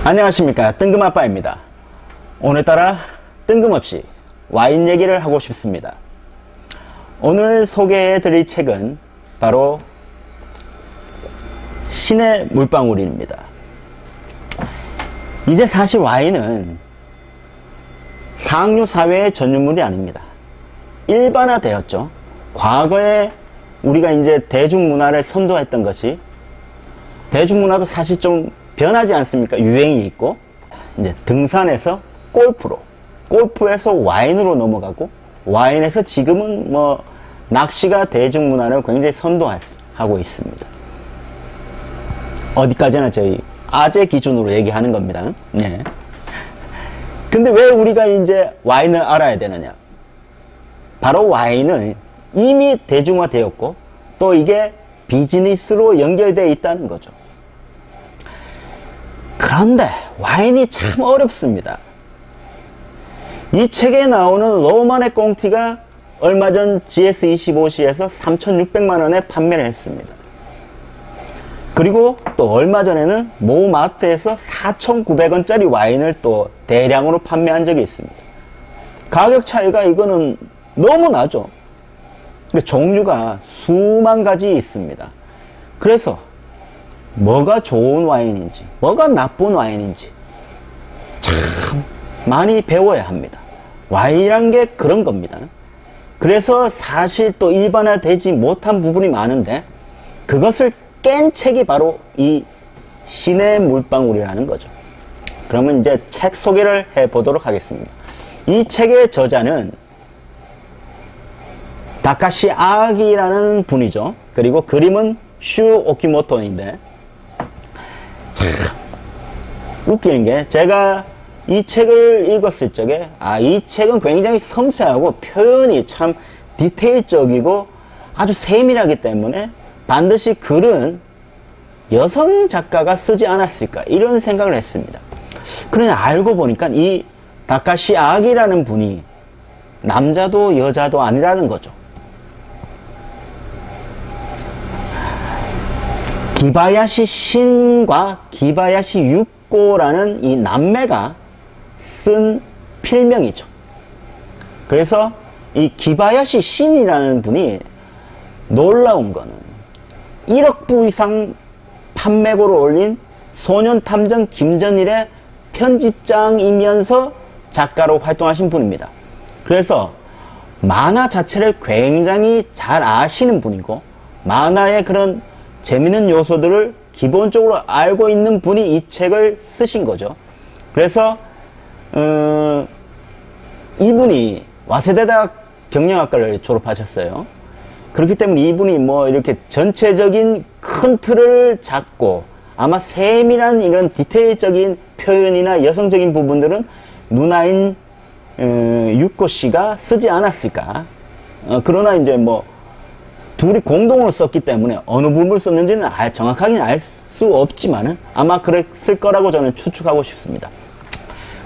안녕하십니까, 뜬금아빠입니다. 오늘따라 뜬금없이 와인 얘기를 하고 싶습니다. 오늘 소개해 드릴 책은 바로 신의 물방울입니다. 이제 사실 와인은 상류 사회의 전유물이 아닙니다. 일반화되었죠. 과거에 우리가 이제 대중문화를 선도했던 것이, 대중문화도 사실 좀 변하지 않습니까? 유행이 있고, 이제 등산에서 골프로, 골프에서 와인으로 넘어가고, 와인에서 지금은 뭐 낚시가 대중문화를 굉장히 선도하고 있습니다. 어디까지나 저희 아재 기준으로 얘기하는 겁니다. 네. 근데 왜 우리가 이제 와인을 알아야 되느냐? 바로 와인은 이미 대중화되었고, 또 이게 비즈니스로 연결되어 있다는 거죠. 그런데 와인이 참 어렵습니다. 이 책에 나오는 로만의 꽁티가 얼마 전 GS25C에서 3,600만원에 판매를 했습니다. 그리고 또 얼마 전에는 모마트에서 4,900원짜리 와인을 또 대량으로 판매한 적이 있습니다. 가격 차이가 이거는 너무 나죠. 종류가 수만 가지 있습니다. 그래서 뭐가 좋은 와인인지, 뭐가 나쁜 와인인지 참 많이 배워야 합니다. 와인이란 게 그런 겁니다. 그래서 사실 또 일반화되지 못한 부분이 많은데, 그것을 깬 책이 바로 이 신의 물방울이라는 거죠. 그러면 이제 책 소개를 해보도록 하겠습니다. 이 책의 저자는 다카시 아기라는 분이죠. 그리고 그림은 슈 오키모토인데, 참 웃기는 게, 제가 이 책을 읽었을 적에 이 책은 굉장히 섬세하고 표현이 참 디테일적이고 아주 세밀하기 때문에 반드시 글은 여성 작가가 쓰지 않았을까, 이런 생각을 했습니다. 그러나 알고 보니까 이 다카시 아기라는 분이 남자도 여자도 아니라는 거죠. 기바야시 신과 기바야시 유코라는 이 남매가 쓴 필명이죠. 그래서 이 기바야시 신이라는 분이 놀라운 거는 1억 부 이상 판매고를 올린 소년탐정 김전일의 편집장이면서 작가로 활동하신 분입니다. 그래서 만화 자체를 굉장히 잘 아시는 분이고, 만화의 그런 재밌는 요소들을 기본적으로 알고 있는 분이 이 책을 쓰신 거죠. 그래서 이분이 와세다대 경영학과를 졸업하셨어요. 그렇기 때문에 이분이 뭐 이렇게 전체적인 큰 틀을 잡고, 아마 세밀한 이런 디테일적인 표현이나 여성적인 부분들은 누나인 유코 씨가 쓰지 않았을까. 그러나 이제 뭐 둘이 공동으로 썼기 때문에 어느 부분을 썼는지는 정확하게는 알 수 없지만은 아마 그랬을 거라고 저는 추측하고 싶습니다.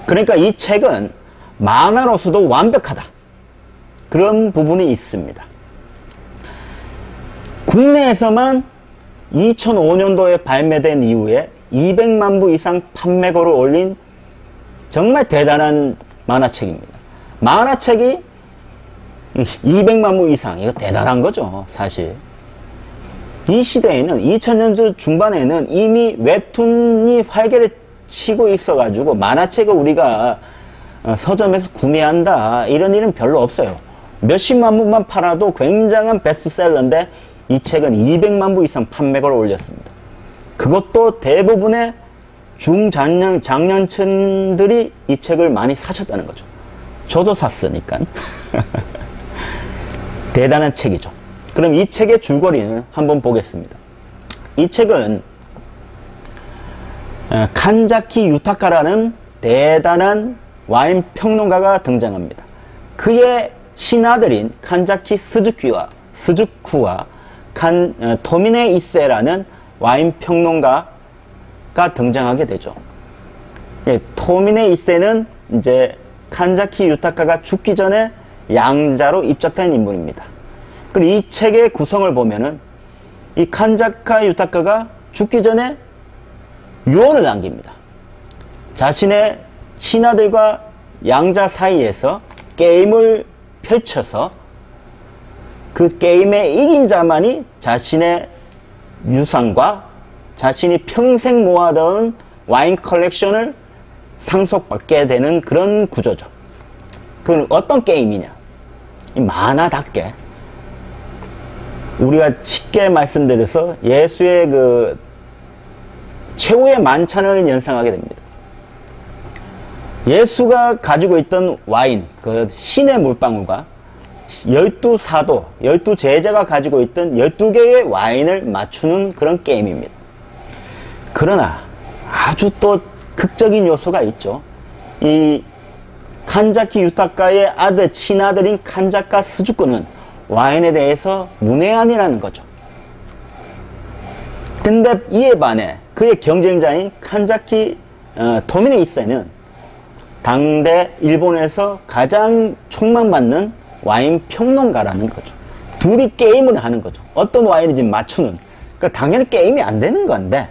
그러니까 이 책은 만화로서도 완벽하다, 그런 부분이 있습니다. 국내에서만 2005년도에 발매된 이후에 200만 부 이상 판매고를 올린 정말 대단한 만화책입니다. 만화책이 200만 부 이상, 이거 대단한 거죠, 사실. 이 시대에는 2000년도 중반에는 이미 웹툰이 활개를 치고 있어가지고 만화책을 우리가 서점에서 구매한다, 이런 일은 별로 없어요. 몇십만 부만 팔아도 굉장한 베스트셀러인데, 이 책은 200만 부 이상 판매고를 올렸습니다. 그것도 대부분의 장년층들이 이 책을 많이 사셨다는 거죠. 저도 샀으니까. 대단한 책이죠. 그럼 이 책의 줄거리를 한번 보겠습니다. 이 책은 칸자키 유타카라는 대단한 와인 평론가가 등장합니다. 그의 친아들인 칸자키 스즈쿠와 토미네 이세라는 와인 평론가가 등장하게 되죠. 토미네 이세는 이제 칸자키 유타카가 죽기 전에 양자로 입적된 인물입니다. 그리고 이 책의 구성을 보면은 이 칸자카 유타카가 죽기 전에 유언을 남깁니다. 자신의 친아들과 양자 사이에서 게임을 펼쳐서 그 게임에 이긴 자만이 자신의 유산과 자신이 평생 모아둔 와인 컬렉션을 상속받게 되는 그런 구조죠. 그건 어떤 게임이냐? 이 만화답게 우리가 쉽게 말씀드려서 예수의 그 최후의 만찬을 연상하게 됩니다. 예수가 가지고 있던 와인, 그 신의 물방울과 12사도, 12제자가 가지고 있던 12개의 와인을 맞추는 그런 게임입니다. 그러나 아주 또 극적인 요소가 있죠. 이 칸자키 유타카의 아들, 친아들인 칸자카 스즈코는 와인에 대해서 문외한이라는 거죠. 근데 이에 반해 그의 경쟁자인 칸자키 토미네 이세는 당대 일본에서 가장 촉망받는 와인 평론가라는 거죠. 둘이 게임을 하는 거죠. 어떤 와인인지 맞추는. 그러니까 당연히 게임이 안 되는 건데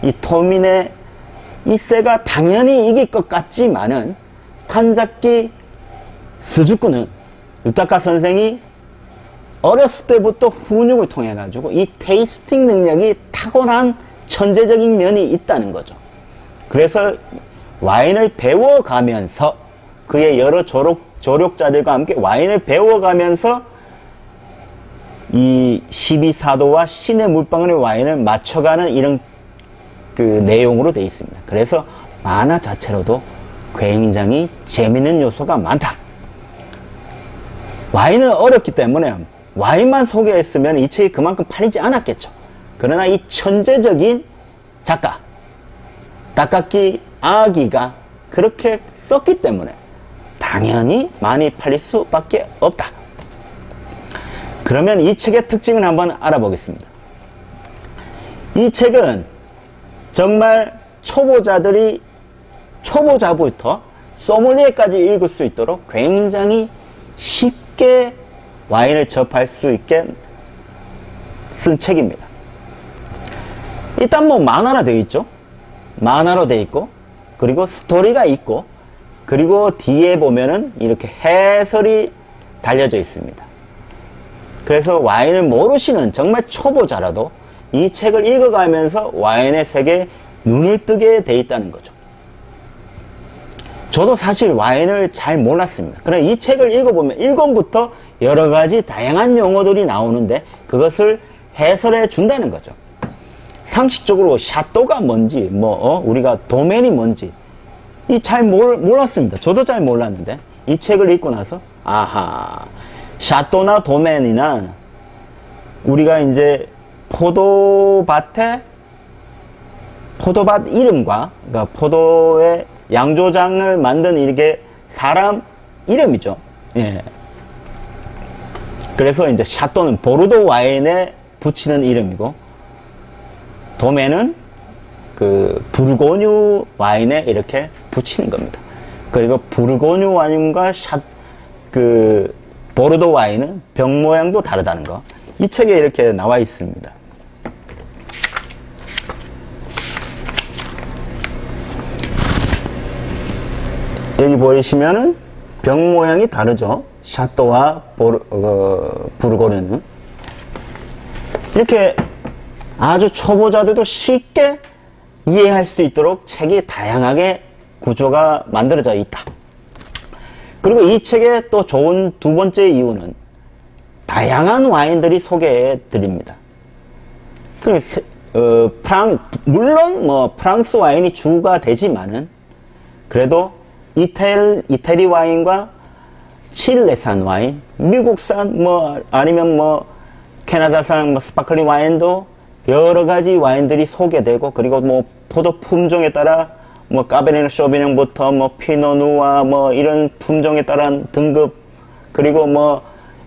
이 토미네 이세가 당연히 이길 것 같지만은 칸자키 스즈쿠는 유타카 선생이 어렸을 때부터 훈육을 통해 가지고 이 테이스팅 능력이 타고난 천재적인 면이 있다는 거죠. 그래서 와인을 배워가면서 그의 여러 조력자들과 함께 와인을 배워가면서 이 12사도와 신의 물방울의 와인을 맞춰가는 이런 그 내용으로 되어 있습니다. 그래서 만화 자체로도 굉장히 재밌는 요소가 많다. 와인은 어렵기 때문에 와인만 소개했으면 이 책이 그만큼 팔리지 않았겠죠. 그러나 이 천재적인 작가 다카키 아기가 그렇게 썼기 때문에 당연히 많이 팔릴 수밖에 없다. 그러면 이 책의 특징을 한번 알아보겠습니다. 이 책은 정말 초보자부터 소믈리에까지 읽을 수 있도록 굉장히 쉽게 와인을 접할 수 있게 쓴 책입니다. 일단 뭐 만화로 되어 있죠. 만화로 되어 있고, 그리고 스토리가 있고, 그리고 뒤에 보면은 이렇게 해설이 달려져 있습니다. 그래서 와인을 모르시는 정말 초보자라도 이 책을 읽어가면서 와인의 세계에 눈을 뜨게 돼 있다는 거죠. 저도 사실 와인을 잘 몰랐습니다. 그러나 이 책을 읽어보면 1권부터 여러 가지 다양한 용어들이 나오는데 그것을 해설해 준다는 거죠. 상식적으로 샤또가 뭔지, 우리가 도멘이 뭔지, 잘 몰랐습니다. 저도 잘 몰랐는데, 이 책을 읽고 나서, 아하, 샤또나 도멘이나, 우리가 이제 포도밭 이름과, 그러니까 포도의 양조장을 만든 이게 사람 이름이죠. 예. 그래서 이제 샤또는 보르도 와인에 붙이는 이름이고, 도메는 그 부르고뉴 와인에 이렇게 붙이는 겁니다. 그리고 부르고뉴 와인과 보르도 와인은 병 모양도 다르다는 거. 이 책에 이렇게 나와 있습니다. 여기 보시면은 병 모양이 다르죠. 샤또와 부르고뉴는. 이렇게 아주 초보자들도 쉽게 이해할 수 있도록 책이 다양하게 구조가 만들어져 있다. 그리고 이 책의 또 좋은 두 번째 이유는 다양한 와인들이 소개해 드립니다. 물론 프랑스 와인이 주가 되지만은 그래도 이태리 와인과 칠레산 와인, 미국산 아니면 캐나다산 스파클링 와인도 여러 가지 와인들이 소개되고, 그리고 포도 품종에 따라 까베르네 쇼비뇽부터 피노누아 이런 품종에 따른 등급, 그리고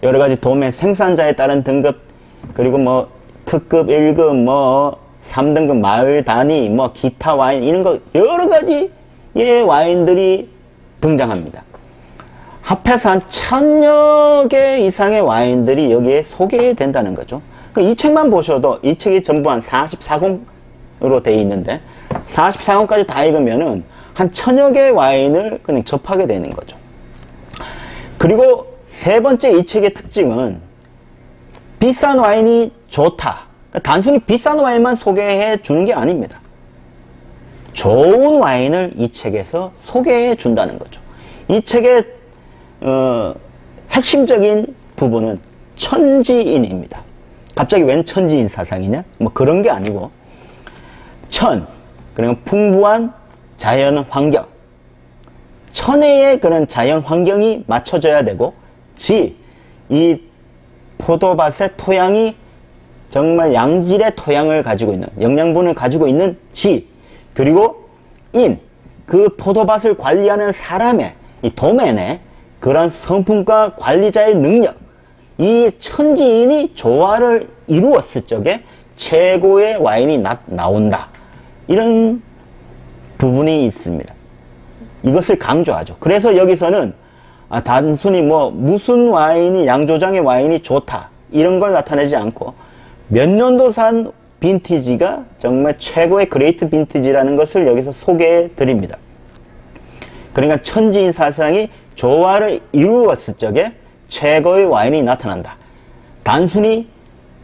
여러 가지 도메 생산자에 따른 등급, 그리고 특급 1급 3등급 마을 단위 기타 와인 이런 거 여러 가지의 와인들이 등장합니다. 합해서 한 1000여 개 이상의 와인들이 여기에 소개된다는 거죠. 이 책만 보셔도 이 책이 전부 한 44권으로 되어 있는데 44권까지 다 읽으면은 한 1000여 개의 와인을 그냥 접하게 되는 거죠. 그리고 세 번째 이 책의 특징은 비싼 와인이 좋다. 그러니까 단순히 비싼 와인만 소개해 주는 게 아닙니다. 좋은 와인을 이 책에서 소개해 준다는 거죠. 이 책의 핵심적인 부분은 천지인입니다. 갑자기 웬 천지인 사상이냐? 뭐 그런 게 아니고 그러니까 풍부한 자연 환경, 천혜의 그런 자연 환경이 맞춰져야 되고 이 포도밭의 토양이 정말 양질의 토양을 가지고 있는, 영양분을 가지고 있는 그리고 그 포도밭을 관리하는 사람의, 이 도면의 그런 성품과 관리자의 능력, 이 천지인이 조화를 이루었을 적에 최고의 와인이 나온다. 이런 부분이 있습니다. 이것을 강조하죠. 그래서 여기서는 단순히 무슨 와인이, 양조장의 와인이 좋다 이런 걸 나타내지 않고 몇 년도산 빈티지가 정말 최고의 그레이트 빈티지라는 것을 여기서 소개해 드립니다. 그러니까 천지인 사상이 조화를 이루었을 적에 최고의 와인이 나타난다. 단순히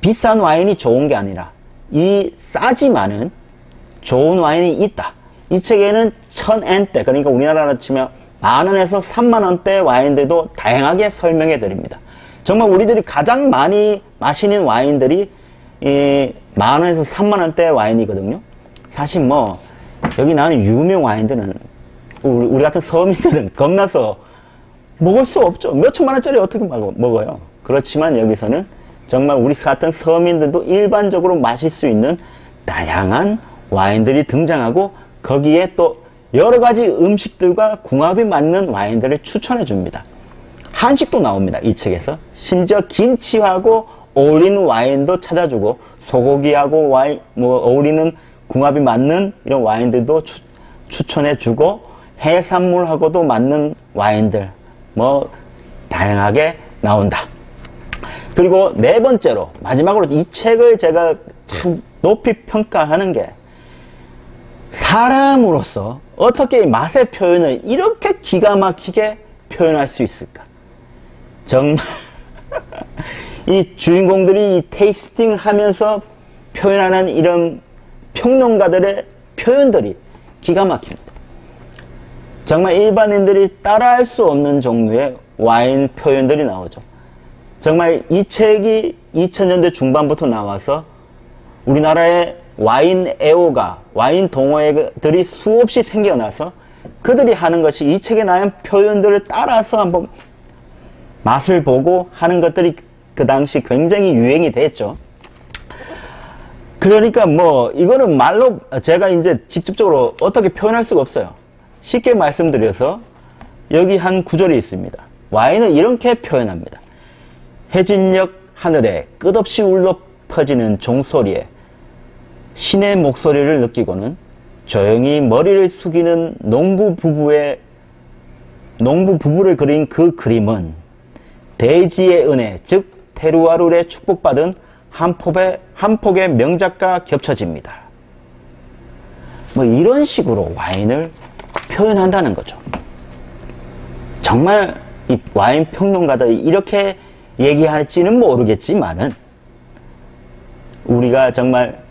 비싼 와인이 좋은 게 아니라 이 싸지만은 좋은 와인이 있다. 이 책에는 1000엔대, 그러니까 우리나라로 치면 만원에서 3만원대 와인들도 다양하게 설명해 드립니다. 정말 우리들이 가장 많이 마시는 와인들이 만원에서 3만원대 와인이거든요. 사실 여기 나오는 유명 와인들은 우리 같은 서민들은 겁나서 먹을 수 없죠. 몇 천만원짜리 어떻게 먹어요. 그렇지만 여기서는 정말 우리 같은 서민들도 일반적으로 마실 수 있는 다양한 와인들이 등장하고 거기에 또 여러가지 음식들과 궁합이 맞는 와인들을 추천해 줍니다. 한식도 나옵니다. 이 책에서. 심지어 김치하고 어울리는 와인도 찾아주고 소고기하고 와인 어울리는 궁합이 맞는 이런 와인들도 추천해 주고 해산물하고도 맞는 와인들 다양하게 나온다. 그리고 네 번째로 마지막으로 이 책을 제가 참 높이 평가하는 게 사람으로서 어떻게 맛의 표현을 이렇게 기가 막히게 표현할 수 있을까? 정말 이 주인공들이 이 테이스팅 하면서 표현하는 이런 평론가들의 표현들이 기가 막힙니다. 정말 일반인들이 따라할 수 없는 종류의 와인 표현들이 나오죠. 정말 이 책이 2000년대 중반부터 나와서 우리나라에 와인 애호가, 와인 동호회들이 수없이 생겨나서 그들이 하는 것이 이 책에 나온 표현들을 따라서 한번 맛을 보고 하는 것들이 그 당시 굉장히 유행이 됐죠. 그러니까 이거는 말로 제가 이제 직접적으로 어떻게 표현할 수가 없어요. 쉽게 말씀드려서 여기 한 구절이 있습니다. 와인은 이렇게 표현합니다. 해질녘 하늘에 끝없이 울려 퍼지는 종소리에 신의 목소리를 느끼고는 조용히 머리를 숙이는 농부 부부를 그린 그 그림은 대지의 은혜, 즉 테루아룰에 축복받은 한 폭의 명작과 겹쳐집니다. 이런 식으로 와인을 표현한다는 거죠. 정말 이 와인 평론가들이 이렇게 얘기할지는 모르겠지만은 우리가 정말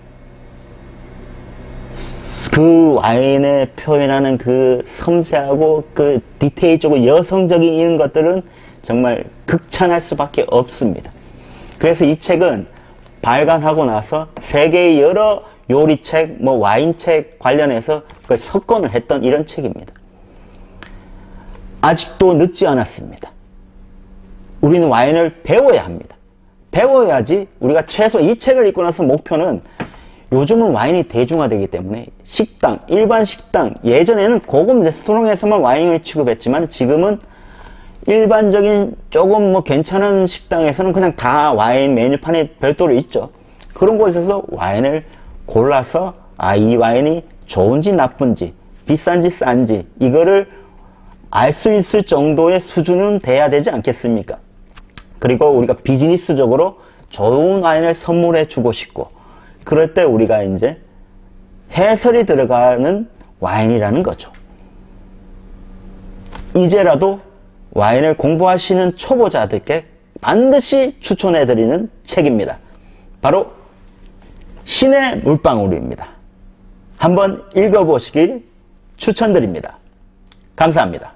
그 와인에 표현하는 그 섬세하고 그 디테일적으로 여성적인 이런 것들은 정말 극찬할 수밖에 없습니다. 그래서 이 책은 발간하고 나서 세계의 여러 요리책, 와인책 관련해서 그 석권을 했던 이런 책입니다. 아직도 늦지 않았습니다. 우리는 와인을 배워야 합니다. 배워야지 우리가 최소 이 책을 읽고 나서 목표는 요즘은 와인이 대중화되기 때문에 식당, 일반 식당, 예전에는 고급 레스토랑에서만 와인을 취급했지만 지금은 일반적인 조금 괜찮은 식당에서는 그냥 다 와인 메뉴판이 별도로 있죠. 그런 곳에서 와인을 골라서 이 와인이 좋은지 나쁜지, 비싼지 싼지 이거를 알 수 있을 정도의 수준은 돼야 되지 않겠습니까? 그리고 우리가 비즈니스적으로 좋은 와인을 선물해 주고 싶고 그럴 때 우리가 이제 해설이 들어가는 와인이라는 거죠. 이제라도 와인을 공부하시는 초보자들께 반드시 추천해드리는 책입니다. 바로 신의 물방울입니다. 한번 읽어보시길 추천드립니다. 감사합니다.